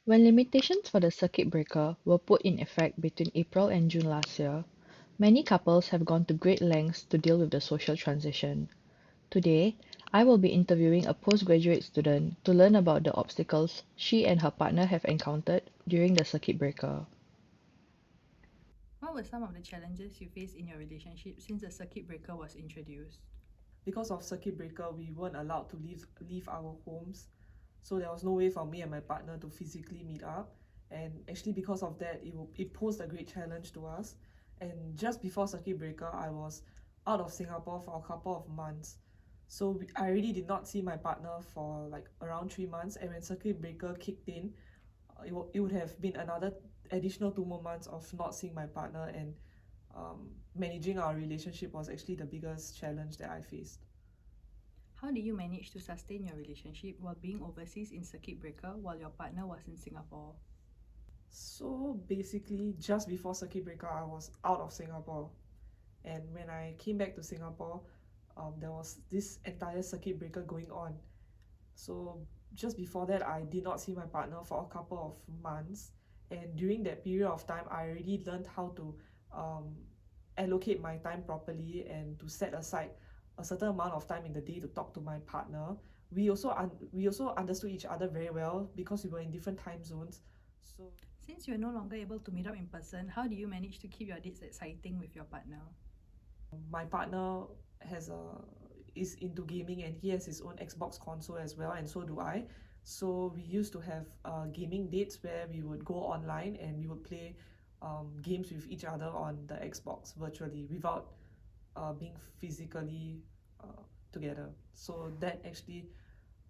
When limitations for the circuit breaker were put in effect between April and June last year, many couples have gone to great lengths to deal with the social transition. Today, I will be interviewing a postgraduate student to learn about the obstacles she and her partner have encountered during the circuit breaker. What were some of the challenges you faced in your relationship since the circuit breaker was introduced? Because of circuit breaker, we weren't allowed to leave our homes, so there was no way for me and my partner to physically meet up. And actually, because of that, it posed a great challenge to us. And just before circuit breaker, I was out of Singapore for a couple of months, so I really did not see my partner for like around 3 months. And when circuit breaker kicked in, it would have been another additional 2 more months of not seeing my partner, and managing our relationship was actually the biggest challenge that I faced. How did you manage to sustain your relationship while being overseas in circuit breaker while your partner was in Singapore? So basically, just before circuit breaker, I was out of Singapore, and when I came back to Singapore, there was this entire circuit breaker going on. So just before that, I did not see my partner for a couple of months, and during that period of time, I already learned how to um, allocate my time properly and to set aside a certain amount of time in the day to talk to my partner. We also understood each other very well because we were in different time zones. So Since you are no longer able to meet up in person, how do you manage to keep your dates exciting with your partner? my partner has a is into gaming, and he has his own Xbox console as well, and so do I. So we used to have gaming dates where we would go online and we would play games with each other on the Xbox virtually without being physically together. So that actually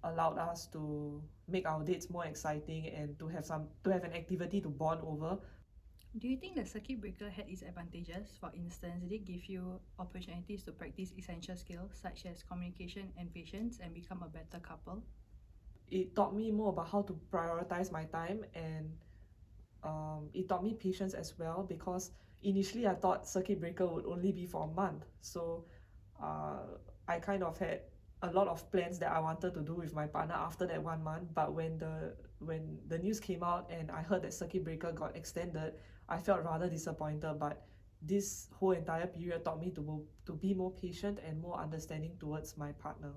allowed us to make our dates more exciting and to have an activity to bond over. Do you think the circuit breaker had its advantages? For instance, did it give you opportunities to practice essential skills such as communication and patience and become a better couple? It taught me more about how to prioritize my time, and it taught me patience as well, because initially I thought circuit breaker would only be for a month. So uh, I kind of had a lot of plans that I wanted to do with my partner after that 1 month. But when the news came out and I heard that circuit breaker got extended, I felt rather disappointed. But this whole entire period taught me to be more patient and more understanding towards my partner.